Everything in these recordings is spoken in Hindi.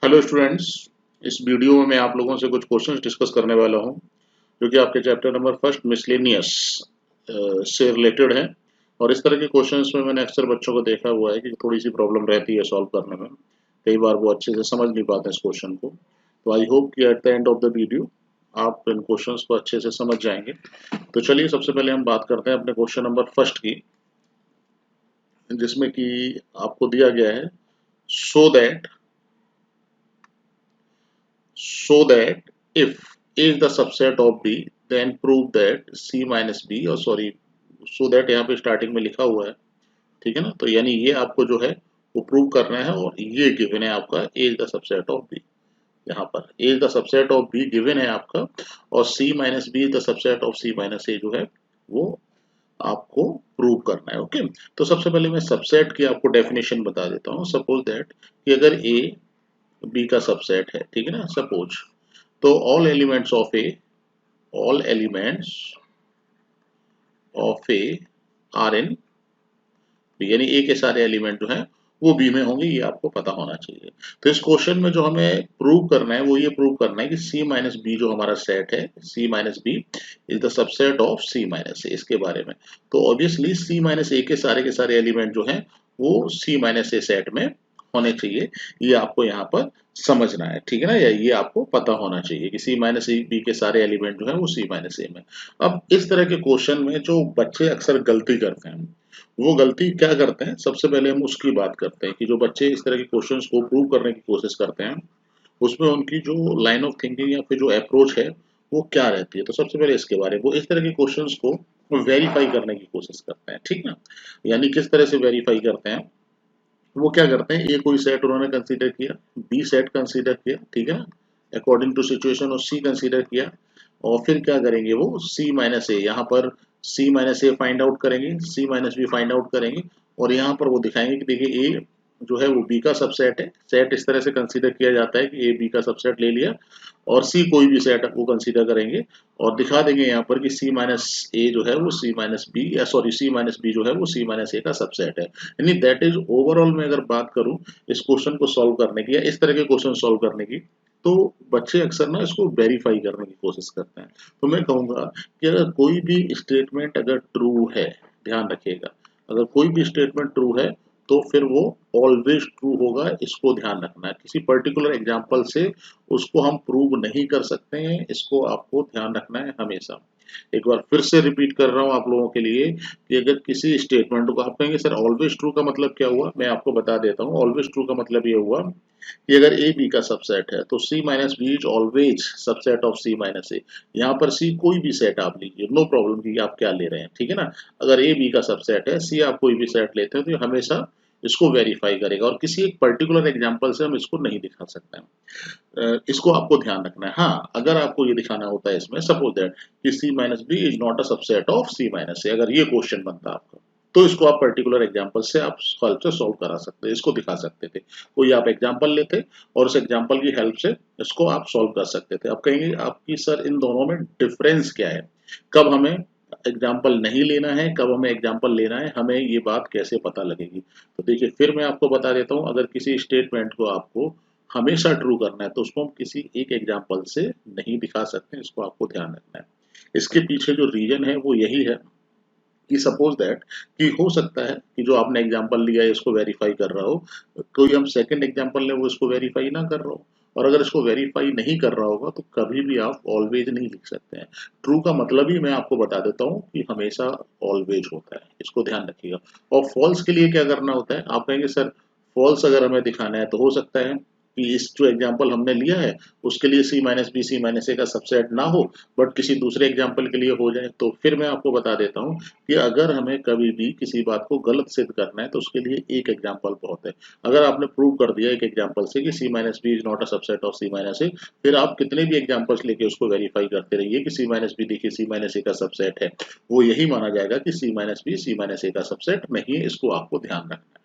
Hello students. इस वीडियो में मैं आप लोगों से कुछ क्वेश्चंस डिस्कस करने वाला हूं जो कि आपके चैप्टर नंबर फर्स्ट मिसलेनियस से रिलेटेड है। और इस तरह के क्वेश्चंस में मैंने अक्सर बच्चों को देखा हुआ है कि थोड़ी सी प्रॉब्लम रहती है सॉल्व करने में। कई बार वो अच्छे से समझ नहीं पाते इस क्वेश्चन को। तो आई होप कि at the end of the video आप इन क्वेश्चंस को अच्छे से समझ जाएंगे। तो चलिए सबसे पहले हम बात करते हैं अपने क्वेश्चन नंबर फर्स्ट की, जिसमें कि आपको दिया गया है so that if A is the subset of B, then prove that C minus B, और सॉरी so that यहाँ पे स्टार्टिंग में लिखा हुआ है, ठीक है ना। तो यानी ये आपको जो है वो प्रूव करना है और ये गिवन है आपका A is the subset of B। यहाँ पर A is the subset of B given है आपका और C minus B is the subset of C minus A जो है वो आपको प्रूव करना है। ओके, तो सबसे पहले मैं सबसेट की आपको डेफिनेशन बता देता हूँ। सपोज दैट कि अगर A B का सबसेट है, ठीक है ना, सपोज, तो all elements of A are in B, यानी ए के सारे एलिमेंट जो हैं वो बी में होंगे, ये आपको पता होना चाहिए। तो इस क्वेश्चन में जो हमें प्रूव करना है वो ये प्रूव करना है कि सी माइनस बी जो हमारा सेट है, C minus B is the subset of C minus A, इसके बारे में। तो ऑब्वियसली सी माइनस ए के सारे एलिमेंट जो हैं वो सी माइनस ए सेट में होने चाहिए। ये आपको यहाँ पर समझना है, ठीक है ना, या ये आपको पता होना चाहिए कि सी माइनस ए बी के सारे एलिमेंट जो है वो सी माइनस ए में। अब इस तरह के क्वेश्चन में जो बच्चे अक्सर गलती करते हैं, वो गलती क्या करते हैं, सबसे पहले हम उसकी बात करते हैं कि जो बच्चे इस तरह के क्वेश्चंस को प्रूव करने की कोशिश करते हैं उसमें उनकी जो लाइन ऑफ थिंकिंग या फिर जो अप्रोच है वो क्या रहती है। तो सबसे पहले इसके बारे में वो इस तरह के क्वेश्चंस को वेरीफाई करने की कोशिश करते हैं, ठीक ना। यानी किस तरह से वेरीफाई करते हैं, वो क्या करते हैं, ए कोई सेट उन्होंने कंसीडर किया, बी सेट कंसीडर किया, ठीक है ना, अकॉर्डिंग टू सिचुएशन, और सी कंसीडर किया, और फिर क्या करेंगे वो सी माइनस ए, यहाँ पर सी माइनस ए फाइंड आउट करेंगे, सी माइनस बी फाइंड आउट करेंगे, और यहाँ पर वो दिखाएंगे कि देखिए ए जो है वो बी का सबसेट है। सेट इस तरह से कंसीडर किया जाता है कि ए बी का सबसेट ले लिया और सी कोई भी सेट वो कंसीडर करेंगे और दिखा देंगे यहाँ पर कि सी माइनस ए जो है वो सी माइनस बी, या सॉरी सी माइनस बी जो है वो सी माइनस ए का सबसेट है। यानी दैट इज ओवरऑल में अगर बात करूं इस क्वेश्चन को सॉल्व करने की या इस तरह के क्वेश्चन सॉल्व करने की, तो बच्चे अक्सर ना इसको वेरीफाई करने की कोशिश करते हैं। तो मैं कहूंगा कि अगर कोई भी स्टेटमेंट अगर ट्रू है, ध्यान रखिएगा, अगर कोई भी स्टेटमेंट ट्रू है तो फिर वो ऑलवेज ट्रू होगा, इसको ध्यान रखना है। किसी पर्टिकुलर एग्जांपल से उसको हम प्रूव नहीं कर सकते हैं, इसको आपको ध्यान रखना है हमेशा। एक बार फिर से रिपीट कर रहा हूं आप लोगों के लिए कि अगर किसी स्टेटमेंट को आप कहेंगे सर ऑलवेज ट्रू का मतलब क्या हुआ, मैं आपको बता देता हूं। ऑलवेज ट्रू का मतलब ये हुआ कि अगर ए बी का सबसेट है तो C minus B is always subset of C minus A. यहाँ पर सी कोई भी सेट आप लीजिए, नो प्रॉब्लम कि आप क्या ले रहे हैं, ठीक है ना। अगर ए बी का सबसेट है, सी आप कोई भी सेट लेते हैं, तो ये हमेशा इसको वेरीफाई करेगा और किसी एक पर्टिकुलर एग्जांपल से हम इसको नहीं दिखा सकते हैं। इसको आपको ध्यान रखना है। हाँ, अगर आपको ये दिखाना होता है इसमें, सपोज दैट कि C minus B is not a subset of C minus A, अगर ये क्वेश्चन बनता आपका, तो इसको आप पर्टिकुलर एग्जांपल से आप हेल्प से सॉल्व करा सकते, इसको दिखा सकते थे। कोई आप एग्जांपल लेते और उस एग्जांपल की हेल्प से इसको आप सॉल्व कर सकते थे। अब कहेंगे आपकी सर इन दोनों में डिफरेंस क्या है, कब हमें एग्जाम्पल नहीं लेना है, कब हमें एग्जाम्पल लेना है, हमें ये बात कैसे पता लगेगी। तो देखिए फिर मैं आपको बता देता हूँ, अगर किसी स्टेटमेंट को आपको हमेशा ट्रू करना है तो उसको हम किसी एक एग्जाम्पल से नहीं दिखा सकते, इसको आपको ध्यान रखना है। इसके पीछे जो रीजन है वो यही है कि सपोज दैट कि हो सकता है कि जो आपने एग्जांपल लिया है इसको वेरीफाई कर रहा हो, कोई हम सेकंड एग्जांपल ले वो इसको वेरीफाई ना कर रहा हो, और अगर इसको वेरीफाई नहीं कर रहा होगा तो कभी भी आप ऑलवेज नहीं लिख सकते हैं। ट्रू का मतलब ही मैं आपको बता देता हूँ कि हमेशा ऑलवेज होता है, इसको ध्यान रखिएगा। और फॉल्स के लिए क्या करना होता है, आप कहेंगे सर फॉल्स अगर हमें दिखाना है तो हो सकता है कि इस जो एग्जांपल हमने लिया है उसके लिए सी माइनस बी सी माइनस ए का सबसेट ना हो, बट किसी दूसरे एग्जांपल के लिए हो जाए। तो फिर मैं आपको बता देता हूँ कि अगर हमें कभी भी किसी बात को गलत सिद्ध करना है तो उसके लिए एक एग्जांपल बहुत है। अगर आपने प्रूव कर दिया एक एग्जांपल से कि C minus B is not a subset of C minus A, फिर आप कितने भी एग्जांपल्स लेके उसको वेरीफाई करते रहिए कि सी माइनस बी देखिए सी माइनस ए का सबसेट है, वो यही माना जाएगा कि C minus B C minus ए का सबसेट नहीं है। इसको आपको ध्यान रखना है,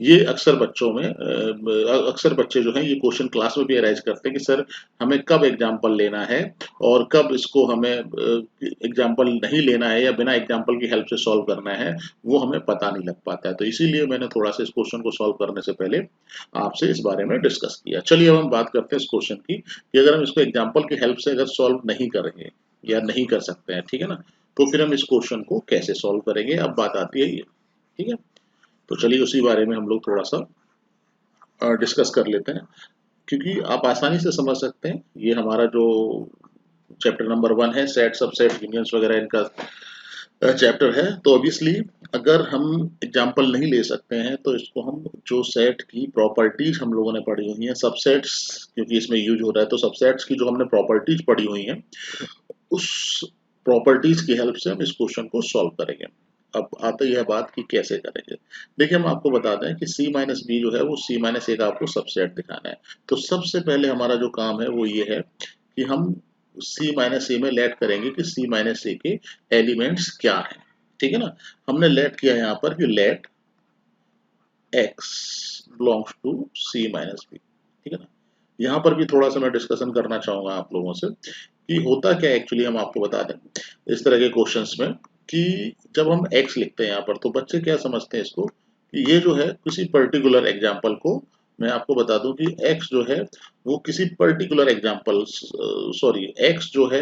ये अक्सर बच्चों में अक्सर बच्चे जो हैं ये क्वेश्चन क्लास में भी अराइज करते हैं कि सर हमें कब एग्जाम्पल लेना है और कब इसको हमें एग्जाम्पल नहीं लेना है या बिना एग्जाम्पल की हेल्प से सॉल्व करना है, वो हमें पता नहीं लग पाता है। तो इसीलिए मैंने थोड़ा सा इस क्वेश्चन को सॉल्व करने से पहले आपसे इस बारे में डिस्कस किया। चलिए अब हम बात करते हैं इस क्वेश्चन की कि अगर हम इसको एग्जाम्पल की हेल्प से अगर सॉल्व नहीं करेंगे या नहीं कर सकते हैं, ठीक है ना, तो फिर हम इस क्वेश्चन को कैसे सॉल्व करेंगे, अब बात आती है ये। ठीक है, तो चलिए उसी बारे में हम लोग थोड़ा सा डिस्कस कर लेते हैं, क्योंकि आप आसानी से समझ सकते हैं। ये हमारा जो चैप्टर नंबर 1 है, सेट सबसेट यूनियंस वगैरह इनका चैप्टर है। तो ऑब्वियसली अगर हम एग्जांपल नहीं ले सकते हैं तो इसको हम जो सेट की प्रॉपर्टीज हम लोगों ने पढ़ी हुई हैं, सबसेट्स क्योंकि इसमें यूज हो रहा है, तो सबसेट्स की जो हमने प्रॉपर्टीज पढ़ी हुई हैं उस प्रॉपर्टीज की हेल्प से हम इस क्वेश्चन को सॉल्व करेंगे। अब आती है बात कि कैसे करेंगे। देखिए हम आपको बता दें कि c माइनस बी जो है वो c माइनस ए का आपको सबसेट दिखाना है। तो सबसे पहले हमारा जो काम है वो ये है कि हम c माइनस ए में लेट करेंगे कि c माइनस ए के एलिमेंट्स क्या है। ठीक है ना, हमने लेट किया यहाँ पर कि let x belongs to c minus B. ठीक है ना, यहाँ पर भी थोड़ा सा मैं डिस्कशन करना चाहूंगा आप लोगों से कि होता क्या एक्चुअली, हम आपको बता दें इस तरह के क्वेश्चंस में कि जब हम x लिखते हैं यहाँ पर तो बच्चे क्या समझते हैं इसको कि ये जो है किसी पर्टिकुलर एग्जाम्पल को, मैं आपको बता दूं कि x जो है वो किसी पर्टिकुलर एग्जाम्पल, सॉरी x जो है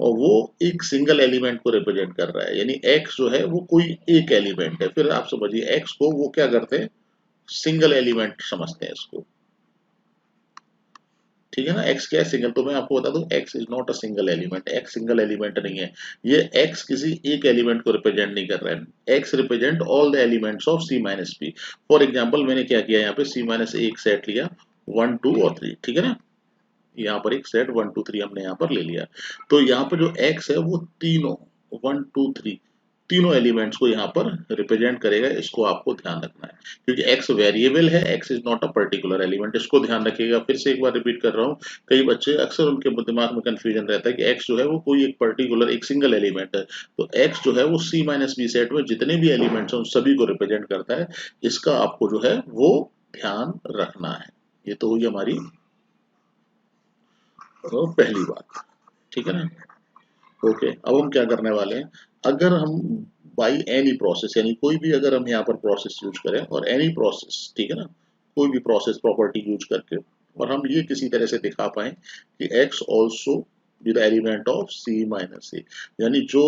और वो एक सिंगल एलिमेंट को रिप्रेजेंट कर रहा है, यानी x जो है वो कोई एक एलिमेंट है। फिर आप समझिए x को वो क्या करते हैं, सिंगल एलिमेंट समझते हैं इसको। ठीक है ना, x क्या है, सिंगल। तो मैं आपको बता दूं x is not a single element, x single element नहीं है। ये x किसी एक एलिमेंट को रिप्रेजेंट नहीं कर रहा है, x represent all the elements of c minus B. For example मैंने क्या किया यहाँ पे c माइनस एक सेट लिया 1 2 और 3, ठीक है ना, यहाँ पर एक सेट 1 2 3 हमने यहाँ पर ले लिया। तो यहाँ पर जो x है वो तीनों 1 2 3 तीनों एलिमेंट्स को यहाँ पर रिप्रेजेंट करेगा, इसको आपको ध्यान रखना है क्योंकि x वेरिएबल है, x is not a particular element, इसको ध्यान रखिएगा। फिर से एक बार रिपीट कर रहा हूँ, कई बच्चे अक्सर उनके दिमाग में कंफ्यूजन रहता है कि x जो है वो कोई एक पर्टिकुलर एक सिंगल एलिमेंट है। तो x जो है वो c माइनस बी सेट में जितने भी एलिमेंट्स हैं उन सभी को रिप्रेजेंट करता है, इसका आपको जो है वो ध्यान रखना है। ये तो हुई हमारी पहली बात, ठीक है ना। ओके, अब हम क्या करने वाले हैं, अगर हम बाई एनी प्रोसेस, यानी कोई भी अगर हम यहाँ पर प्रोसेस यूज करें और एनी प्रोसेस, ठीक है ना, कोई भी प्रोसेस प्रॉपर्टी यूज करके और हम ये किसी तरह से दिखा पाए कि x also with element of c minus A, यानी जो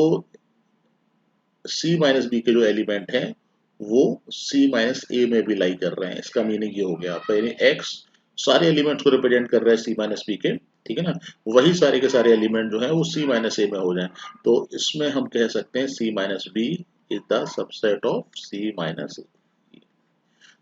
c माइनस बी के जो एलिमेंट हैं वो c माइनस ए में भी लाई कर रहे हैं। इसका मीनिंग ये हो गया आपका, यानी x सारे एलिमेंट्स को रिप्रेजेंट कर रहा है c माइनस बी के, ठीक है ना, वही सारे के सारे एलिमेंट जो हैं वो c माइनस ए में हो जाएं। तो इसमें हम कह सकते हैं c minus B is the subset of c minus A.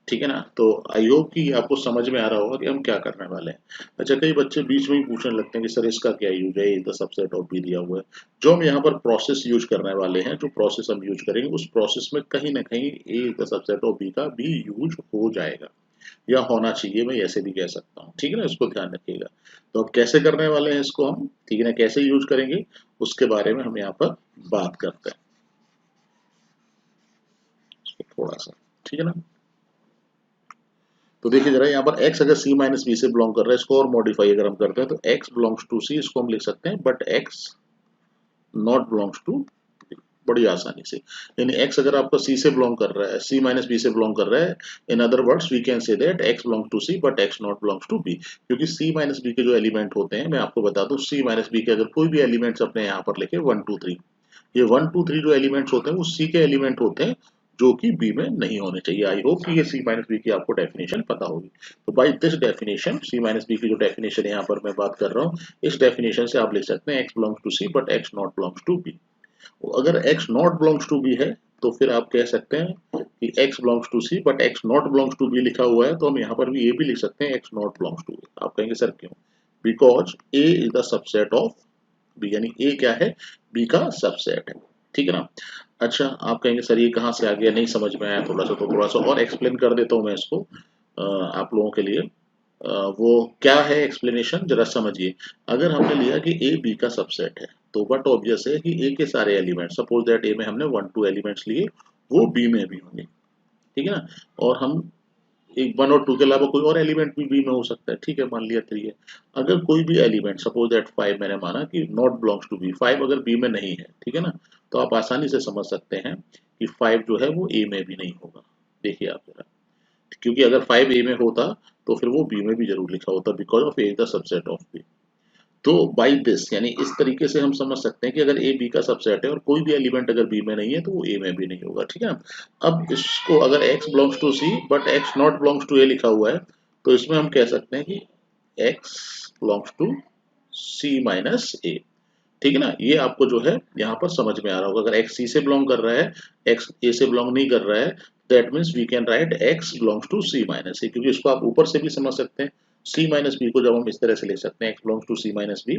ठीक है ना, तो आई होप कि आपको समझ में आ रहा होगा कि हम क्या करने वाले हैं। अच्छा, कई बच्चे बीच में ही पूछने लगते हैं कि सर इसका क्या यूज है, द सबसेट ऑफ बी दिया हुआ है। जो हम यहाँ पर प्रोसेस यूज करने वाले हैं, जो प्रोसेस हम यूज करेंगे उस प्रोसेस में कहीं ना कहीं ए द सबसेट ऑफ बी का भी यूज हो जाएगा या होना चाहिए, मैं ऐसे भी कह सकता हूँ। ठीक है ना, इसको ध्यान रखिएगा। तो अब कैसे करने वाले हैं इसको हम, ठीक है ना, कैसे यूज करेंगे उसके बारे में हम यहाँ पर बात करते हैं थोड़ा सा, ठीक है ना। तो देखिए जरा यहाँ पर x अगर c माइनस बी से बिलोंग कर रहा है, इसको और मॉडिफाई अगर हम करते हैं तो x बिलोंग्स टू c, इसको हम लिख सकते हैं but x not belongs to b, बड़ी आसानी से। यानी x अगर आपका c से बिलोंग कर रहा है, c माइनस बी से बिलोंग कर रहा है, in other words we can say that x belong to c but x not belongs to b। क्योंकि c माइनस बी के जो एलिमेंट होते हैं, मैं आपको बता दूं, c माइनस बी के अगर कोई भी एलिमेंट्स अपने यहाँ पर लिखे 1 2 3, ये 1 2 3 जो एलिमेंट्स होते हैं वो सी के एलिमेंट होते हैं, जो कि बी में नहीं होने चाहिए। आई होप कि ये सी माइनस बी की आपको डेफिनेशन पता होगी। तो by this definition, C minus B की जो डेफिनेशन यहाँ पर मैं बात कर रहा हूँ, इस डेफिनेशन से आप लिख सकते हैं x belongs to C but x not belongs to B. अगर x not belongs to B है तो फिर आप कह सकते हैं कि x belongs to C but x not belongs to B लिखा हुआ है, तो हम यहाँ पर भी ये भी लिख सकते हैं एक्स नॉट बिलोंग्स टू। आप कहेंगे सर क्यों, because A is the subset of B, यानी ए क्या है, बी का सबसेट है। ठीक है ना। अच्छा, आप कहेंगे सर ये कहाँ से आ गया, नहीं समझ में आया थोड़ा सा, तो थोड़ा सा और एक्सप्लेन कर देता हूँ मैं इसको आप लोगों के लिए। वो क्या है एक्सप्लेनेशन जरा समझिए। अगर हमने लिया कि ए बी का सबसेट है तो बट ऑब्वियस है कि ए के सारे एलिमेंट, सपोज दैट ए में हमने 1 2 एलिमेंट्स लिए, वो बी में भी होंगे। ठीक है ना, और हम एक 1 और 2 के अलावा कोई और एलिमेंट भी बी में हो सकता है, ठीक है, मान लिया 3 है। अगर कोई भी एलिमेंट सपोज दैट 5 मैंने माना कि नॉट बिलोंग्स टू बी, 5 अगर बी में नहीं है, ठीक है ना, तो आप आसानी से समझ सकते हैं कि 5 जो है वो ए में भी नहीं होगा। देखिए आप जरा, क्योंकि अगर 5 ए में होता तो फिर वो बी में भी जरूर लिखा होता, because of A is the subset of B. तो बाई दिस यानी इस तरीके से हम समझ सकते हैं कि अगर ए बी का सबसेट है और कोई भी एलिमेंट अगर बी में नहीं है तो वो ए में भी नहीं होगा, ठीक है ना। अब इसको अगर x belongs to C but x not belongs to A लिखा हुआ है, तो इसमें हम कह सकते हैं कि x belongs to C minus A, ठीक है ना। ये आपको जो है यहाँ पर समझ में आ रहा होगा। अगर x c से बिलोंग कर रहा है, x a से बिलोंग नहीं कर रहा है, that means we can write x belongs to c minus A, क्योंकि इसको आप ऊपर से भी समझ सकते हैं। c माइनस बी को जब हम इस तरह से लिख सकते हैं x belongs to c minus B,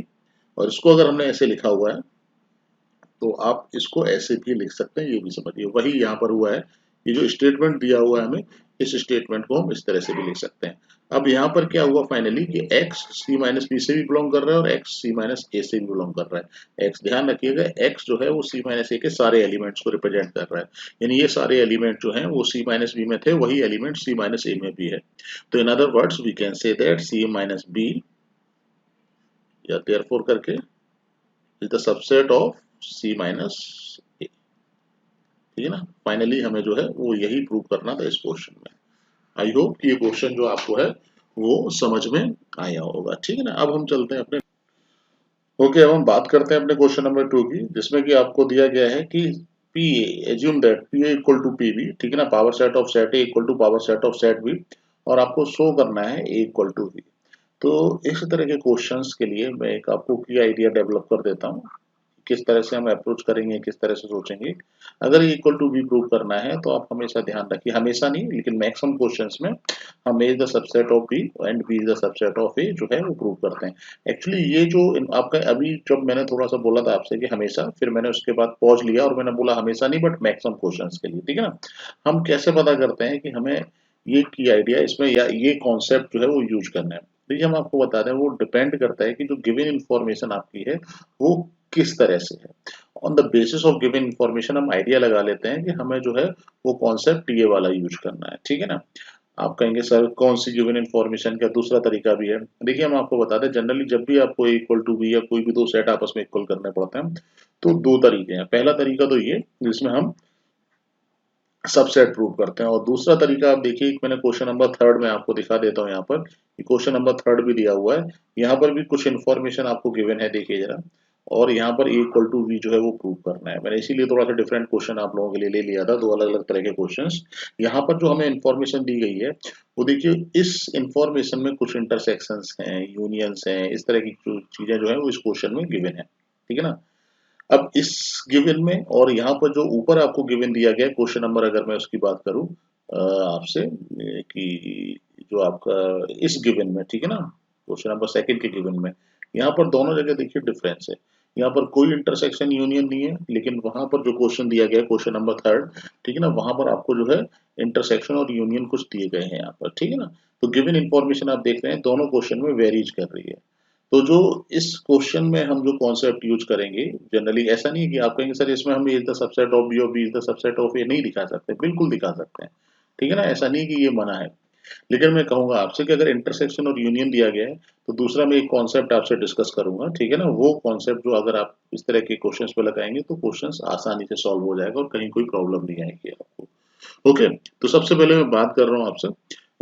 और इसको अगर हमने ऐसे लिखा हुआ है तो आप इसको ऐसे भी लिख सकते हैं, ये भी समझिए वही यहाँ पर हुआ है। ये जो स्टेटमेंट दिया हुआ है हमें, इस स्टेटमेंट को हम इस तरह से भी लिख सकते हैं। अब यहाँ पर क्या हुआ फाइनली कि x c माइनस बी से भी बिलोंग कर रहा है और x c माइनस ए से भी बिलोंग कर रहा है। x ध्यान रखिएगा, x जो है वो c माइनस ए के सारे एलिमेंट्स को रिप्रेजेंट कर रहा है, यानी ये सारे एलिमेंट जो हैं वो c माइनस बी में थे, वही एलिमेंट c माइनस ए में भी है। तो in other words we can say that c minus B या देयरफॉर करके is the subset of c minus A, ठीक है ना। फाइनली हमें जो है वो यही प्रूव करना था इस क्वेश्चन में। आई होप कि ये क्वेश्चन जो आपको है वो समझ में आया होगा, ठीक है ना। अब हम चलते हैं अपने ओके, अब हम बात करते हैं अपने क्वेश्चन नंबर 2 की, जिसमें कि आपको दिया गया है कि P A, assume that P A equal to P B, ठीक है ना, power set of set A equal to power set of set B, और आपको शो करना है ए इक्वल टू बी। तो इस तरह के क्वेश्चंस के लिए मैं एक आपको की आइडिया डेवलप कर देता हूँ, किस तरह से हम अप्रोच करेंगे, किस तरह से सोचेंगे। अगर ये इक्वल टू बी प्रूव करना है तो आप हमेशा ध्यान रखिए, हमेशा नहीं लेकिन मैक्सिमम क्वेश्चंस में हम A is the subset of B and B is the subset of A जो है वो प्रूव करते हैं। एक्चुअली ये जो आपका अभी जब मैंने थोड़ा सा बोला था आपसे कि हमेशा, फिर मैंने उसके बाद पॉज लिया और मैंने बोला हमेशा नहीं बट मैक्सिमम क्वेश्चंस के लिए, ठीक है ना। हम कैसे पता करते हैं कि हमें ये की आइडिया इसमें या ये कॉन्सेप्ट जो है वो यूज करना है। देखिए हम आपको बता दें, वो डिपेंड करता है कि जो गिवन इन्फॉर्मेशन आपकी है वो किस तरह से है। On the basis of given information हम आइडिया लगा लेते हैं कि हमें जो है वो कॉन्सेप्ट ये वाला यूज करना है, ठीक है ना। आप कहेंगे सर कौन सी गिवन इन्फॉर्मेशन का दूसरा तरीका भी है। देखिए हम आपको बता दें, जनरली जब भी आपको इक्वल टू बी या कोई भी दो सेट आपस में इक्वल करने पड़ते हैं तो दो तरीके हैं। पहला तरीका तो ये जिसमें हम सबसेट प्रूव करते हैं, और दूसरा तरीका आप देखिए, मैंने क्वेश्चन नंबर 3 में आपको दिखा देता हूँ यहाँ पर, क्वेश्चन नंबर 3 भी दिया हुआ है। यहाँ पर भी कुछ इन्फॉर्मेशन आपको गिवन है, देखिए जरा, और यहाँ पर ए इक्वल टू बी जो है वो प्रूव करना है। मैंने इसीलिए थोड़ा सा डिफरेंट क्वेश्चन आप लोगों के लिए ले लिया था, दो अलग अलग तरह के क्वेश्चंस। यहाँ पर जो हमें इन्फॉर्मेशन दी गई है वो देखिए, इस इन्फॉर्मेशन में कुछ इंटरसेक्शंस हैं, यूनियंस हैं, इस तरह की चीजें जो है वो इस क्वेश्चन में गिवन है, ठीक है ना। अब इस गिवन में और यहाँ पर जो ऊपर आपको गिवन दिया गया क्वेश्चन नंबर, अगर मैं उसकी बात करूं आपसे कि जो आपका इस गिवन में, ठीक है ना, क्वेश्चन नंबर सेकंड के गिवन में, यहाँ पर दोनों जगह देखिए डिफरेंस है। यहाँ पर कोई इंटरसेक्शन यूनियन नहीं है, लेकिन वहां पर जो क्वेश्चन दिया गया है क्वेश्चन नंबर 3, ठीक है ना, वहां पर आपको जो है इंटरसेक्शन और यूनियन कुछ दिए गए हैं यहाँ पर, ठीक है ना। तो गिवन इन्फॉर्मेशन आप देख रहे हैं दोनों क्वेश्चन में वेरीज कर रही है। तो जो इस क्वेश्चन में हम जो कॉन्सेप्ट यूज करेंगे, जनरली ऐसा नहीं है कि आप कहेंगे सर इसमें हम A is the subset of B और B is the subset of A, नहीं दिखा सकते, बिल्कुल दिखा सकते हैं, ठीक है ना, ऐसा नहीं कि ये मना है। लेकिन मैं कहूंगा आपसे कि अगर इंटरसेक्शन और यूनियन दिया गया है तो दूसरा मैं एक कॉन्सेप्ट आपसे डिस्कस करूंगा, ठीक है ना। वो कॉन्सेप्ट जो अगर आप इस तरह के क्वेश्चंस पे लगाएंगे तो क्वेश्चंस आसानी से सॉल्व हो जाएगा और कहीं कोई प्रॉब्लम नहीं आएगी आपको। ओके, तो सबसे पहले मैं बात कर रहा हूँ आपसे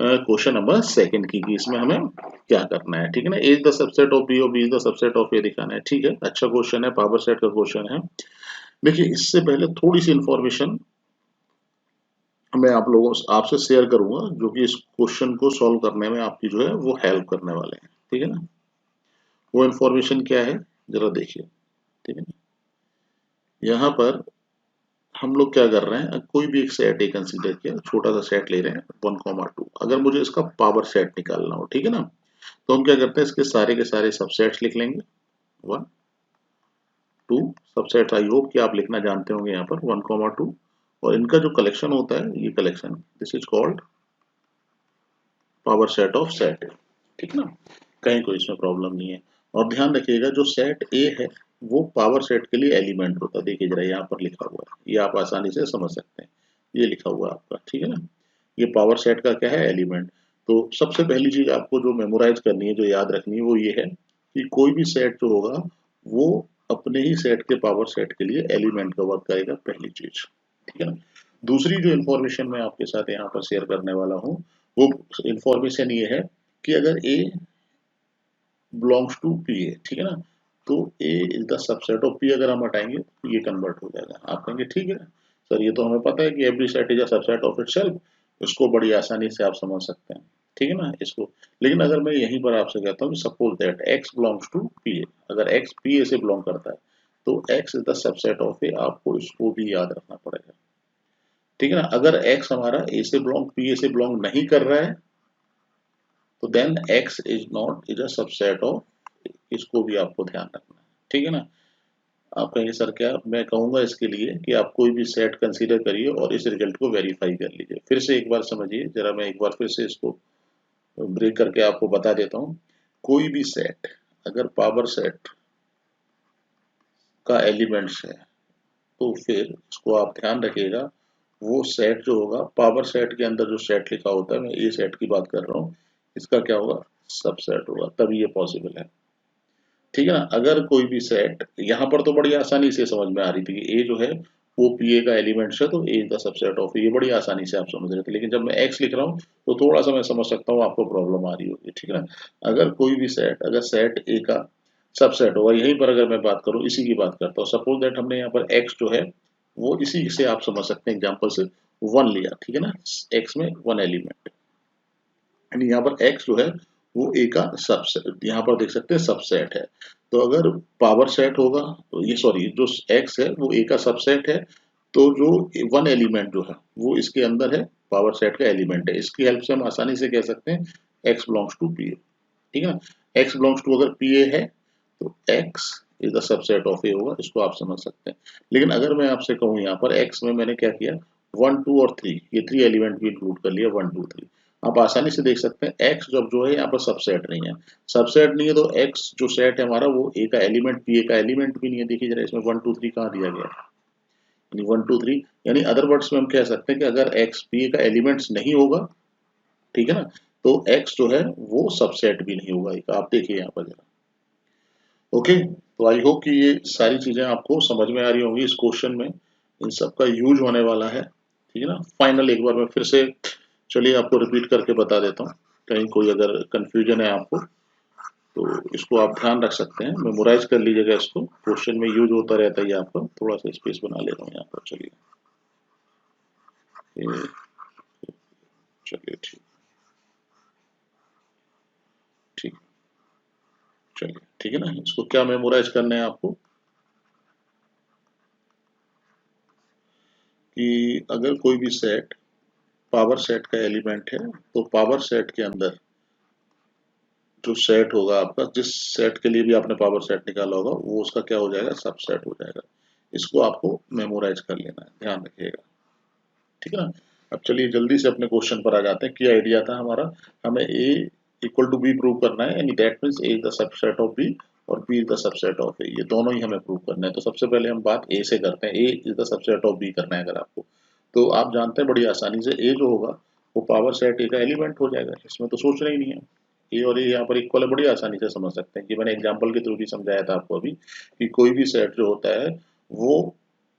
क्वेश्चन नंबर सेकंड की, कि इसमें हमें क्या करना है, ठीक है ना। A is the subset of B और B is the subset of A दिखाना है, ठीक है, अच्छा क्वेश्चन है, पावर सेट का क्वेश्चन है। देखिए इससे पहले थोड़ी सी इंफॉर्मेशन मैं आप लोगों से आपसे शेयर करूंगा जो कि इस क्वेश्चन को सॉल्व करने में आपकी जो है वो हेल्प करने वाले हैं, ठीक है ना। वो इंफॉर्मेशन क्या है जरा देखिए, ठीक है ना। यहाँ पर हम लोग क्या कर रहे हैं, कोई भी एक सेट ए कंसीडर किया, छोटा सा सेट ले रहे हैं 1,2, अगर मुझे इसका पावर सेट निकालना हो, ठीक है ना, तो हम क्या करते हैं इसके सारे के सारे सबसेट्स लिख लेंगे। 1 2 सबसेट्स, आई होप कि आप लिखना जानते होंगे यहाँ पर 1,2, और इनका जो कलेक्शन होता है ये collection, this is called power set of set, ठीक ना। कहीं कोई इसमें प्रॉब्लम नहीं है। और ध्यान रखिएगा जो सेट ए है वो पावर सेट के लिए एलिमेंट होता है, देखिए जरा यहाँ पर लिखा हुआ है, ये आप आसानी से समझ सकते हैं, ये लिखा हुआ है आपका, ठीक है ना। ये पावर सेट का क्या है, एलिमेंट। तो सबसे पहली चीज आपको जो मेमोराइज करनी है, जो याद रखनी है, वो ये है कि कोई भी सेट जो होगा वो अपने ही सेट के पावर सेट के लिए एलिमेंट का वर्क करेगा, पहली चीज, ठीक है ना। दूसरी जो इन्फॉर्मेशन मैं आपके साथ यहाँ पर शेयर करने वाला हूँ, वो इन्फॉर्मेशन ये है कि अगर A belongs to P A, ठीक है ना, तो A is the subset of P, अगर हम हटाएंगे तो ये कन्वर्ट हो जाएगा। आप कहेंगे ठीक है सर, ये तो हमें पता है कि every set is a subset of itself, इसको बड़ी आसानी से आप समझ सकते हैं, ठीक है ना इसको। लेकिन अगर मैं यहीं पर आपसे कहता हूँ suppose that x belongs to P A, अगर एक्स पी ए से बिलोंग करता है तो x is the subset of A, आपको इसको भी याद रखना पड़ेगा, ठीक है ना। अगर एक्स हमारा ए से बिलोंग, पी ए से बिलोंग नहीं कर रहा है तो then x is not is a subset of, इसको भी आपको ध्यान रखना है, ठीक है ना। आप कहेंगे सर क्या, मैं कहूंगा इसके लिए कि आप कोई भी सेट कंसीडर करिए और इस रिजल्ट को वेरीफाई कर लीजिए। फिर से एक बार समझिए जरा, मैं एक बार फिर से इसको ब्रेक करके आपको बता देता हूँ। कोई भी सेट अगर पावर सेट का एलिमेंट्स है तो फिर इसको आप ध्यान रखिएगा, वो सेट जो होगा पावर सेट के अंदर जो सेट लिखा होता है, मैं ए सेट की बात कर रहा हूँ, इसका क्या होगा, सबसेट होगा, तभी ये पॉसिबल है, ठीक है ना। अगर कोई भी सेट, यहाँ पर तो बड़ी आसानी से समझ में आ रही थी कि ए जो है वो पी ए का एलिमेंट्स है, तो ए द सबसेट ऑफ, ये बड़ी आसानी से आप समझ रहे थे। लेकिन जब मैं एक्स लिख रहा हूँ तो थोड़ा सा मैं समझ सकता हूँ आपको प्रॉब्लम आ रही होगी, ठीक है ना। अगर कोई भी सेट, अगर सेट ए का सबसेट होगा, यहीं पर अगर मैं बात करूँ, इसी की बात करता हूँ, सपोज दैट हमने यहाँ पर एक्स जो है वो इसी से आप समझ सकते हैं एग्जाम्पल से वन लिया, ठीक है ना, एक्स में वन एलिमेंट, यानी यहाँ पर x जो है वो ए का सबसेट, यहाँ पर देख सकते हैं सबसेट है। तो अगर पावर सेट होगा तो ये, सॉरी, जो x है वो ए का सबसेट है, तो जो वन एलिमेंट जो है वो इसके अंदर है, पावर सेट का एलिमेंट है। इसकी हेल्प से हम आसानी से कह सकते हैं x belongs to P A, ठीक है ना। x बिलोंग्स टू अगर पी ए है तो x is the subset of A होगा, इसको आप समझ सकते हैं। लेकिन अगर मैं आपसे कहूँ यहाँ पर x में मैंने क्या किया, वन टू और थ्री, ये थ्री एलिमेंट भी इंक्लूड कर लिया, वन टू थ्री, आप आसानी से देख सकते हैं x जब जो है यहाँ पर सबसेट नहीं है, सबसेट नहीं है तो x जो सेट है हमारा वो a का एलिमेंट, पी ए का एलिमेंट भी नहीं है। देखिए जरा इसमें वन टू थ्री कहाँ दिया गया है, यानी वन टू थ्री, यानी अदर वर्ड्स में हम कह सकते हैं कि अगर x पी ए का एलिमेंट्स नहीं होगा, ठीक है ना, तो x जो है वो सबसेट भी नहीं होगा, आप देखिए यहाँ पर जरा। ओके, तो आई होप कि ये सारी चीजें आपको समझ में आ रही होंगी इस क्वेश्चन में, इन सब का यूज होने वाला है, ठीक है ना। फाइनल एक बार मैं फिर से, चलिए आपको रिपीट करके बता देता हूँ, कहीं कोई अगर कंफ्यूजन है आपको तो इसको आप ध्यान रख सकते हैं, मेमोराइज कर लीजिएगा, इसको क्वेश्चन में यूज होता रहता है ये आपका। थोड़ा सा स्पेस बना ले रहा हूँ यहाँ पर, चलिए ये, चलिए ठीक, ठीक, चलिए ठीक है ना। इसको क्या मेमोराइज करना है आपको कि अगर कोई भी सेट पावर सेट का एलिमेंट है तो पावर सेट के अंदर जो सेट होगा आपका, जिस सेट के लिए भी आपने पावर सेट निकाला होगा वो उसका क्या हो जाएगा, सबसेट हो जाएगा। इसको आपको मेमोराइज कर लेना है, ध्यान रखिएगा, ठीक है ना। अब चलिए जल्दी से अपने क्वेश्चन पर आ जाते हैं। क्या आइडिया था हमारा, हमें a equal to B prove करना है, यानी that means a is the subset of b और b is the subset of a, ये दोनों ही हमें प्रूव करना है। तो सबसे पहले हम बात a से करते हैं, a is the subset of b करना है अगर आपको, तो आप जानते हैं बड़ी आसानी से a जो होगा वो पावर सेट a का एलिमेंट हो जाएगा, इसमें तो सोचना ही नहीं है। ए और ए यहाँ पर इक्वल है, बड़ी आसानी से समझ सकते हैं कि मैंने एग्जांपल के थ्रू भी समझाया था आपको अभी, कि कोई भी सेट जो होता है वो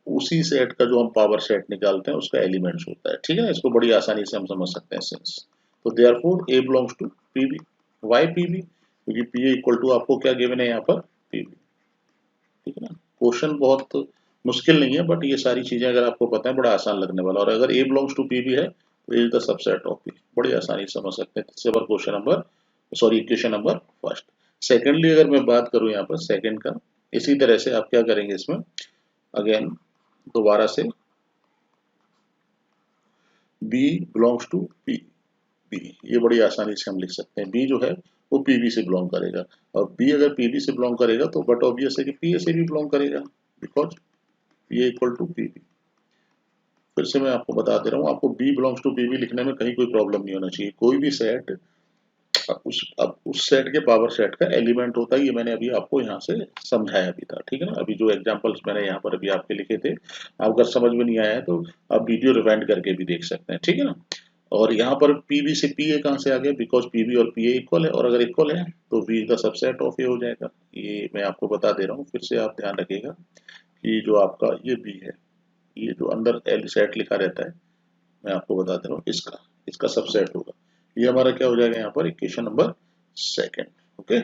उसी सेट का जो हम पावर सेट निकालते हैं उसका एलिमेंट्स होता है, ठीक है ना। इसको बड़ी आसानी से हम समझ सकते हैं सिंस, तो therefore A belongs to PB, why PB, क्योंकि पी इक्वल टू आपको क्या गिवन है यहाँ पर, पीबी, ठीक है ना। क्वेश्चन बहुत मुश्किल नहीं है, बट ये सारी चीजें अगर आपको पता है बड़ा आसान लगने वाला, और अगर ए बिलोंग्स टू पीबी है तो is the subset of P, बड़ी आसानी से समझ सकते हैं। इससे पर question number, sorry equation number first. Secondly अगर मैं बात करूं यहाँ पर सेकेंड का, इसी तरह से आप क्या करेंगे इसमें, अगेन दोबारा से B belongs to P, B ये बड़ी आसानी से हम लिख सकते हैं, B जो है वो PB से बिलोंग करेगा, और B अगर PB से बिलोंग करेगा तो बट ऑब्वियस है कि PA से भी बिलोंग करेगा, because PA equal to PB। फिर से मैं आपको बता दे रहा हूँ, आपको B बिलोंग्स टू PB लिखने में कहीं कोई प्रॉब्लम नहीं होना चाहिए। कोई भी सेट अब उस सेट के पावर सेट का एलिमेंट होता है, ये मैंने अभी आपको यहाँ से समझाया भी था, ठीक है ना। अभी जो एग्जांपल्स मैंने यहाँ पर अभी आपके लिखे थे, आप अगर समझ में नहीं आया है तो आप वीडियो रिवाइंड करके भी देख सकते हैं, ठीक है ना। और यहाँ पर पीबी से पीए कहाँ से आ गया, बिकॉज पीबी और पीए इक्वल है, और अगर इक्वल है तो वी का सबसेट ऑफ ए हो जाएगा। ये मैं आपको बता दे रहा हूँ, फिर से आप ध्यान रखिएगा कि जो आपका ये बी है, ये जो अंदर एल सेट लिखा रहता है, मैं आपको बता दे रहा हूँ, इसका इसका सबसेट होगा। ये हमारा क्या हो जाएगा यहाँ पर, इक्वेशन नंबर सेकेंड। ओके,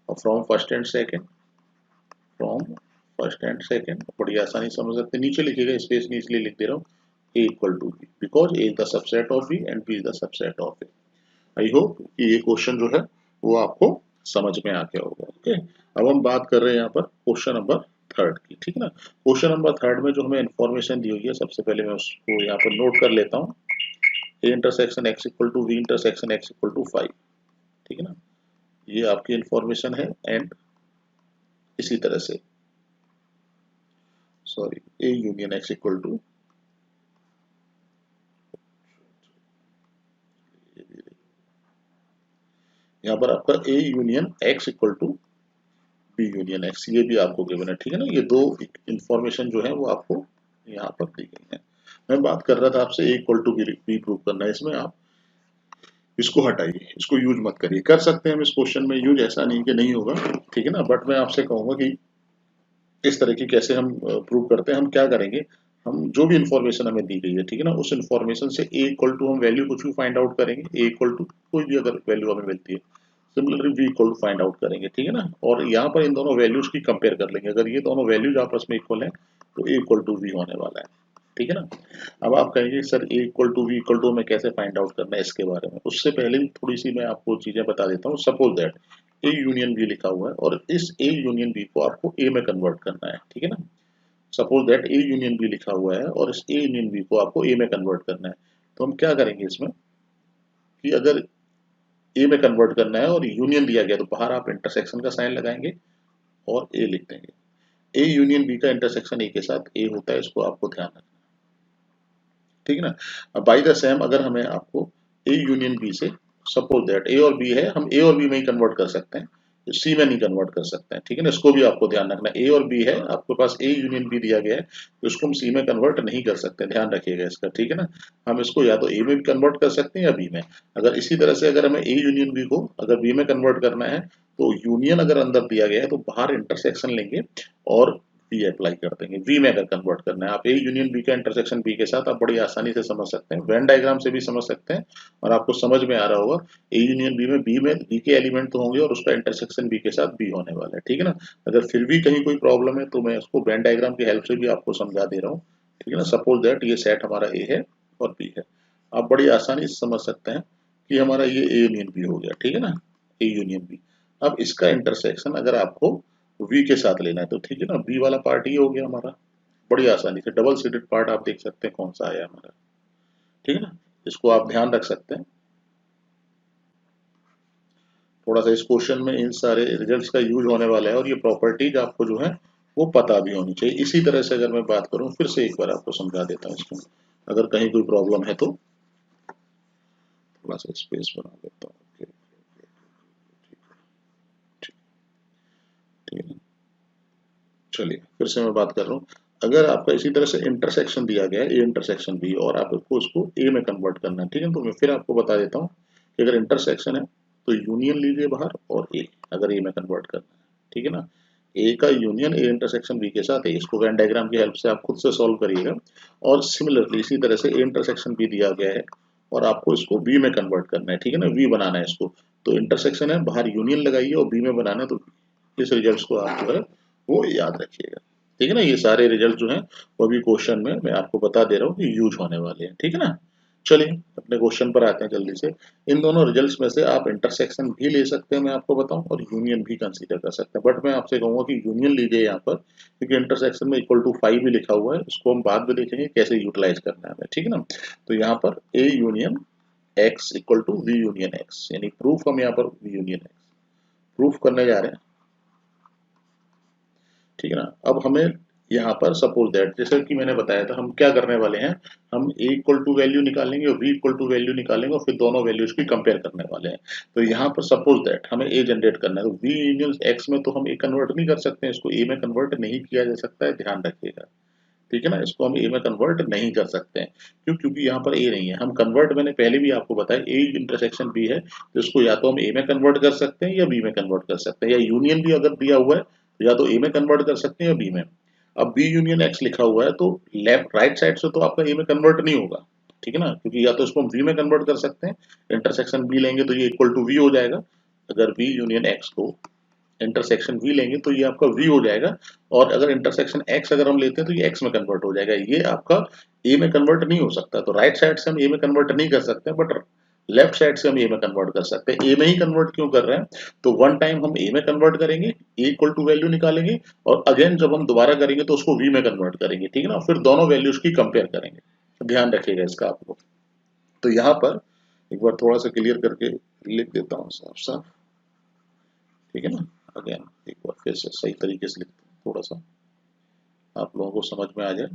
और from first and second, from first and second बड़ी आसानी से समझ सकते हैं। नीचे लिखिएगा, स्पेस नहीं इसलिए लिख दे रहा हूँ, A equal to B, because A is the subset of B and B is the subset of A. I hope कि ये क्वेश्चन जो है वो आपको समझ में आ गया होगा। ओके, अब हम बात कर रहे हैं यहाँ पर क्वेश्चन नंबर थर्ड की। ठीक है ना, क्वेश्चन नंबर थर्ड में जो हमें इन्फॉर्मेशन दी हुई है, सबसे पहले मैं उसको यहाँ पर नोट कर लेता हूँ। A intersection x equal to B intersection x equal to 5। ठीक है ना, ये आपकी इन्फॉर्मेशन है। एंड इसी तरह से sorry, A union x equal to, यहाँ पर आपका A union x equal to B union x, ये भी आपको गिवन है। ठीक है ना, ये दो इंफॉर्मेशन जो है वो आपको यहाँ पर दी गई है। मैं बात कर रहा था आपसे ए इक्वल टू बी प्रूव करना है, इसमें आप इसको हटाइए, इसको यूज मत करिए। कर सकते हैं हम इस क्वेश्चन में यूज, ऐसा नहीं कि नहीं होगा। ठीक है ना, बट मैं आपसे कहूंगा कि इस तरह की कैसे हम प्रूव करते हैं। हम क्या करेंगे, हम जो भी इंफॉर्मेशन हमें दी गई है, ठीक है ना, उस इंफॉर्मेशन से ए इक्वल टू हम वैल्यू कुछ भी फाइंड आउट करेंगे। ए इक्वल टू कोई भी अगर वैल्यू हमें मिलती है, similarly B equal to find out करेंगे। ठीक है ना, और यहाँ पर इन दोनों वैल्यूज की कंपेयर कर लेंगे। अगर ये दोनों वैल्यूज आपस में इक्वल है तो ए इक्वल टू वी होने वाला है। ठीक है ना, अब आप कहेंगे sir A equal to B equal to में कैसे फाइंड आउट करना है, इसके बारे में उससे पहले भी थोड़ी सी मैं आपको चीजें बता देता हूँ। Suppose that A union B लिखा हुआ है और इस ए यूनियन बी को आपको ए में कन्वर्ट करना है। ठीक है ना, suppose that A union B लिखा हुआ है और इस ए यूनियन बी को आपको ए में कन्वर्ट करना है। तो हम क्या करेंगे इसमें कि अगर ए में कन्वर्ट करना है और यूनियन दिया गया तो बाहर आप इंटरसेक्शन का साइन लगाएंगे और ए लिख देंगे। ए यूनियन बी का इंटरसेक्शन ए के साथ ए होता है, इसको आपको ध्यान रखना। ठीक है ना, बाई द सेम अगर हमें आपको ए यूनियन बी से, सपोज दैट ए और बी है, हम ए और बी में ही कन्वर्ट कर सकते हैं, सी में नहीं कन्वर्ट कर सकते हैं। ठीक है ना, इसको भी आपको ध्यान रखना। ए और बी है, आपके पास ए यूनियन बी दिया गया है, तो इसको हम सी में कन्वर्ट नहीं कर सकते, ध्यान रखिएगा इसका। ठीक है ना, हम इसको या तो ए में भी कन्वर्ट कर सकते हैं या बी में। अगर इसी तरह से अगर हमें ए यूनियन बी को अगर बी में कन्वर्ट करना है, तो यूनियन अगर अंदर दिया गया है तो बाहर इंटरसेक्शन लेंगे और वी अप्लाई कर देंगे। वी में अगर कन्वर्ट करना है, आप ए यूनियन बी का इंटरसेक्शन बी के साथ आप बड़ी आसानी से समझ सकते हैं, वेन डायग्राम से भी समझ सकते हैं, और आपको समझ में आ रहा होगा ए यूनियन बी में बी के एलिमेंट तो होंगे और उसका इंटरसेक्शन बी के साथ बी होने वाला है। ठीक है ना, अगर फिर भी कहीं कोई प्रॉब्लम है तो मैं उसको वेन डायग्राम की हेल्प से भी आपको समझा दे रहा हूँ। ठीक है ना, सपोज दैट ये सेट हमारा ए है और बी है, आप बड़ी आसानी से समझ सकते हैं कि हमारा ये ए यूनियन बी हो गया। ठीक है ना, ए यूनियन बी। अब इसका इंटरसेक्शन अगर आपको वी के साथ लेना है तो ठीक है ना, बी वाला पार्ट ये हो गया हमारा। बड़ी आसानी से डबल सीडेड पार्ट आप देख सकते हैं कौन सा आया हमारा। ठीक है ना, इसको आप ध्यान रख सकते हैं। थोड़ा सा इस क्वेश्चन में इन सारे रिजल्ट्स का यूज होने वाला है और ये प्रॉपर्टीज आपको जो है वो पता भी होनी चाहिए। इसी तरह से अगर मैं बात करूं, फिर से एक बार आपको समझा देता हूँ इसमें, अगर कहीं कोई प्रॉब्लम है तो थोड़ा सा स्पेस बना देता हूँ। ओके, ठीक है, चलिए फिर से मैं बात कर रहा हूँ। अगर आपका इसी तरह से इंटरसेक्शन दिया गया है ए इंटरसेक्शन बी और आपको उसको ए में कन्वर्ट करना है, ठीक है, तो मैं फिर आपको बता देता हूँ कि अगर इंटरसेक्शन है तो यूनियन लीजिए बाहर और ए, अगर ए में कन्वर्ट करना है। ठीक है ना, ए का यूनियन ए इंटरसेक्शन बी के साथ है, इसको वेन डायग्राम की हेल्प से आप खुद से सॉल्व करिएगा। और सिमिलरली इसी तरह से ए इंटरसेक्शन बी दिया गया है और आपको इसको बी में कन्वर्ट करना है। ठीक है ना, वी बनाना है इसको, तो इंटरसेक्शन है बाहर यूनियन लगाइए और बी में बनाना है, तो इस रिजल्ट को आप जो है वो याद रखिएगा। ठीक है ना, ये सारे रिजल्ट जो हैं वो भी क्वेश्चन में मैं आपको बता दे रहा हूँ कि यूज होने वाले हैं। ठीक है ना, चलिए अपने क्वेश्चन पर आते हैं जल्दी से। इन दोनों रिजल्ट्स में से आप इंटरसेक्शन भी ले सकते हैं, मैं आपको बताऊं, और यूनियन भी कंसीडर कर सकते हैं, बट मैं आपसे कहूंगा कि यूनियन लीजिए यहाँ पर, क्योंकि इंटरसेक्शन में इक्वल टू 5 भी लिखा हुआ है, उसको हम बाद में देखेंगे कैसे यूटिलाइज करना है हमें। ठीक है ना, तो यहाँ पर A union x equal to B union x, यानी प्रूफ हम यहाँ पर वी यूनियन एक्स प्रूफ करने जा रहे हैं। ठीक है ना, अब हमें यहाँ पर सपोज दैट जैसे कि मैंने बताया था, हम क्या करने वाले हैं, हम ए इक्वल टू वैल्यू निकालेंगे और वी इक्वल टू वैल्यू निकालेंगे और फिर दोनों वैल्यूज की कंपेयर करने वाले हैं। तो यहाँ पर सपोज दैट हमें ए जनरेट करना है, तो वी यूनियन एक्स में तो हम ए कन्वर्ट नहीं कर सकते हैं, इसको ए में कन्वर्ट नहीं किया जा सकता है, ध्यान रखिएगा। ठीक है ना, इसको हम ए में कन्वर्ट नहीं कर सकते हैं। क्यों? क्योंकि यहाँ पर ए नहीं है। हम कन्वर्ट, मैंने पहले भी आपको बताया, ए इंटरसेक्शन बी है तो इसको या तो हम ए में कन्वर्ट कर सकते हैं या बी में कन्वर्ट कर सकते हैं, या यूनियन भी अगर दिया हुआ है तो या तो ए में कन्वर्ट कर सकते हैं या बी में। अब बी यूनियन एक्स लिखा हुआ है तो लेफ्ट राइट साइड से तो आपका ए में कन्वर्ट नहीं होगा, ठीक है ना, क्योंकि या तो इसको हम वी में कन्वर्ट कर सकते हैं, इंटरसेक्शन बी लेंगे तो ये इक्वल टू वी हो जाएगा। अगर वी यूनियन एक्स को इंटरसेक्शन वी लेंगे तो ये आपका वी हो जाएगा, और अगर इंटरसेक्शन एक्स अगर हम लेते हैं तो ये एक्स में कन्वर्ट हो जाएगा। ये आपका ए में कन्वर्ट नहीं हो सकता, तो राइट साइड से हम ए में कन्वर्ट नहीं कर सकते, बट लेफ्ट साइड से हम ए में कन्वर्ट कर सकते हैं। ए में ही कन्वर्ट क्यों कर रहे हैं, तो वन टाइम हम ए में कन्वर्ट करेंगे, ए इक्वल टू वैल्यू निकालेंगे, और अगेन जब हम दोबारा करेंगे तो उसको वी में कन्वर्ट करेंगे, ठीक है ना, फिर दोनों वैल्यूज की कंपेयर करेंगे। ध्यान रखिएगा इसका आपको। तो यहाँ पर एक बार थोड़ा सा क्लियर करके लिख देता हूँ साफ साफ, ठीक है ना। अगेन एक बार फिर से सही तरीके से लिखते हैं, थोड़ा सा आप लोगों को समझ में आ जाए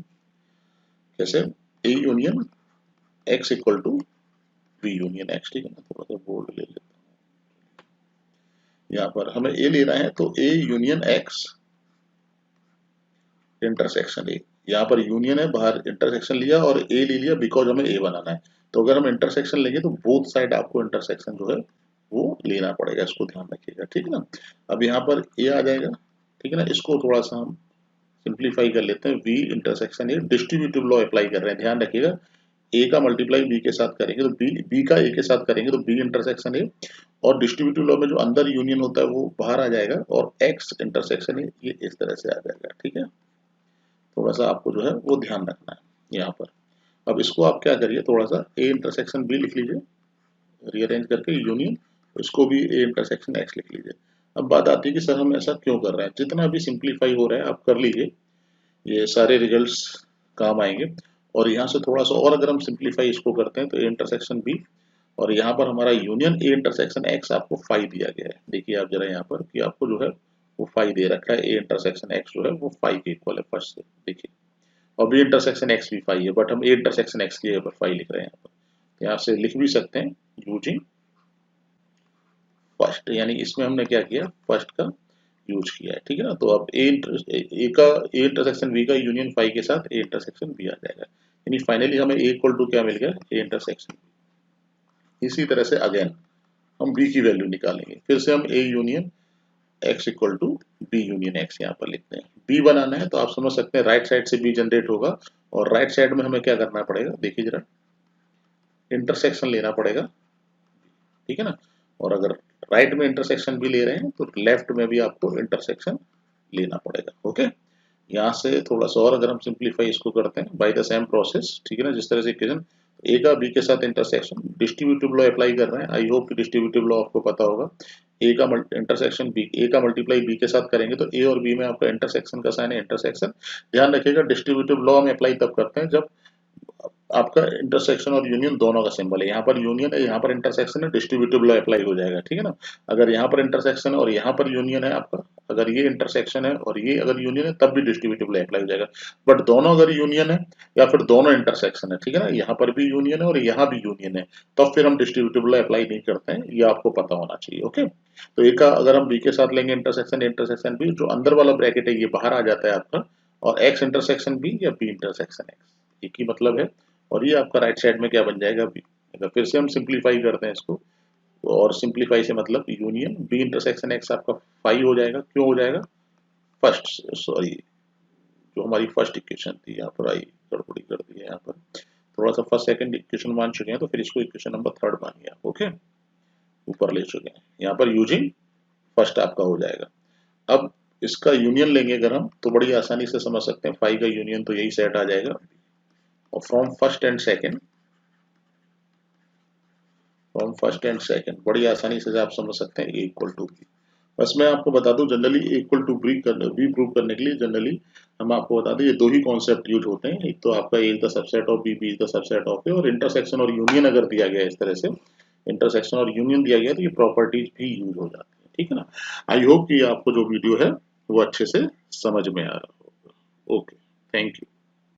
कैसे। A union x equal to B union x, ठीक है ना, थोड़ा सा बोल्ड ले लेते हैं। यहाँ पर हमें ए लेना है तो ए यूनियन एक्स इंटरसेक्शन ए, यहाँ पर यूनियन है, बाहर इंटरसेक्शन लिया और ए ले लिया बिकॉज हमें ए बनाना है। तो अगर हम इंटरसेक्शन लेंगे तो बोथ साइड आपको इंटरसेक्शन जो है वो लेना पड़ेगा, इसको ध्यान रखिएगा, ठीक है ना। अब यहाँ पर ए आ जाएगा, ठीक है ना, इसको थोड़ा सा हम सिंप्लीफाई कर लेते हैं। B intersection A, distributive law apply कर रहे हैं, ध्यान रखिएगा। ए का मल्टीप्लाई बी के साथ करेंगे तो बी का ए के साथ करेंगे तो बी इंटरसेक्शन ए, और डिस्ट्रीब्यूटिव लॉ में जो अंदर यूनियन होता है वो बाहर आ जाएगा, और एक्स इंटरसेक्शन ए ये इस तरह से आ जाएगा, ठीक है। थोड़ा सा आपको जो है वो ध्यान रखना है यहाँ पर। अब इसको आप क्या करिए, थोड़ा सा ए इंटरसेक्शन बी लिख लीजिए, रीअरेंज करके यूनियन, इसको भी ए इंटरसेक्शन एक्स लिख लीजिए। अब बात आती है कि सर हम ऐसा क्यों कर रहे हैं, जितना भी सिंप्लीफाई हो रहा है आप कर लीजिए, ये सारे रिजल्ट्स काम आएंगे। और यहाँ से थोड़ा सा और अगर हम सिंप्लीफाई इसको करते हैं तो ए इंटरसेक्शन बी, और यहाँ पर हमारा यूनियन ए इंटरसेक्शन एक्स आपको फाई दिया गया है। देखिए आप जरा यहाँ पर कि आपको जो है वो फाई दे रखा है, ए इंटरसेक्शन एक्स जो है वो फाई के इक्वल है फर्स्ट से, देखिए, और बी इंटरसेक्शन एक्स भी फाई है, बट हम ए इंटरसेक्शन एक्स की जगह पर फाई लिख रहे हैं यहाँ पर। यहाँ से लिख भी सकते हैं यूजिंग फर्स्ट, यानी इसमें हमने क्या किया, फर्स्ट का यूज किया है, ठीक है ना। तो अब ए का ए इंटरसेक्शन बी का यूनियन फाई के साथ ए इंटरसेक्शन बी आ जाएगा, यानी फाइनली हमें ए इक्वल टू क्या मिल गया, ए इंटरसेक्शन। इसी तरह से अगेन हम बी की वैल्यू निकालेंगे, फिर से हम A union x equal to B union x यहाँ पर लिखते हैं। बी बनाना है तो आप समझ सकते हैं राइट साइड से बी जनरेट होगा, और राइट साइड में हमें क्या करना पड़ेगा, देखिए जरा, इंटरसेक्शन लेना पड़ेगा, ठीक है ना। और अगर राइट में इंटरसेक्शन भी ले रहे हैं तो लेफ्ट में भी आपको इंटरसेक्शन लेना पड़ेगा, ओके। यहाँ से थोड़ा सा और अगर हम सिंप्लीफाई इसको करते हैं बाय द सेम प्रोसेस, ठीक है ना, जिस तरह से इक्वेशन ए का बी के साथ इंटरसेक्शन, डिस्ट्रीब्यूटिव लॉ अप्लाई कर रहे हैं, आई होप कि डिस्ट्रीब्यूटिव लॉ आपको पता होगा। ए का इंटरसेक्शन बी, ए का मल्टीप्लाई बी के साथ करेंगे तो ए और बी में आपका इंटरसेक्शन का साइन है इंटरसेक्शन। ध्यान रखिएगा डिस्ट्रीब्यूटिव लॉ में अप्लाई तब करते हैं जब आपका इंटरसेक्शन और यूनियन दोनों का सिंबल है, यहाँ पर यूनियन है, यहाँ पर इंटरसेक्शन है, डिस्ट्रीब्यूटिव लॉ अप्लाई हो जाएगा, ठीक है ना। अगर यहाँ पर इंटरसेक्शन है और यहाँ पर यूनियन है आपका, अगर ये इंटरसेक्शन है और ये अगर यूनियन है तब भी डिस्ट्रीब्यूटिव लॉ अप्लाई हो जाएगा। बट दोनों अगर यूनियन है या फिर दोनों इंटरसेक्शन है, ठीक है ना, यहाँ पर भी यूनियन है और यहाँ भी यूनियन है, तब फिर हम डिस्ट्रीब्यूटिव लॉ अप्लाई नहीं करते हैं, ये आपको पता होना चाहिए, ओके। तो एक का अगर हम बी के साथ लेंगे इंटरसेक्शन, इंटरसेक्शन बी, जो अंदर वाला ब्रैकेट है ये बाहर आ जाता है आपका, और एक्स इंटरसेक्शन बी या बी इंटरसेक्शन एक्स, एक ही मतलब है। और ये आपका राइट साइड में क्या बन जाएगा, बी। अगर फिर से हम सिंप्लीफाई करते हैं इसको, और सिंप्लीफाई से मतलब यूनियन बी इंटरसेक्शन एक्स आपका फाई हो जाएगा, क्यों हो जाएगा, फर्स्ट, सॉरी, जो हमारी फर्स्ट इक्वेशन थी यहाँ पर आई गड़बड़ी कर दी है, यहाँ पर थोड़ा सा फर्स्ट सेकंड इक्वेशन मान चुके हैं तो फिर इसको इक्वेशन नंबर थर्ड मानिए आप, ओके, ऊपर ले चुके हैं। यहाँ पर यूजिंग फर्स्ट आपका हो जाएगा। अब इसका यूनियन लेंगे अगर हम तो बड़ी आसानी से समझ सकते हैं, फाई का यूनियन तो यही सेट आ जाएगा, और फ्रॉम फर्स्ट एंड सेकंड बड़ी आसानी से आप समझ सकते हैं ए इक्वल टू बी। बस मैं आपको बता दूं generally A equal to B prove करने के लिए जनरली हम आपको बता दें ये दो ही कॉन्सेप्ट यूज होते हैं, एक तो आपका A is the subset of B, B is the subset of A, और इंटरसेक्शन और यूनियन अगर दिया गया है इस तरह से, इंटरसेक्शन और यूनियन दिया गया तो ये प्रॉपर्टीज भी यूज हो जाती है, ठीक है ना। आई होप कि आपको जो वीडियो है वो अच्छे से समझ में आ रहा होगा, ओके, थैंक यू।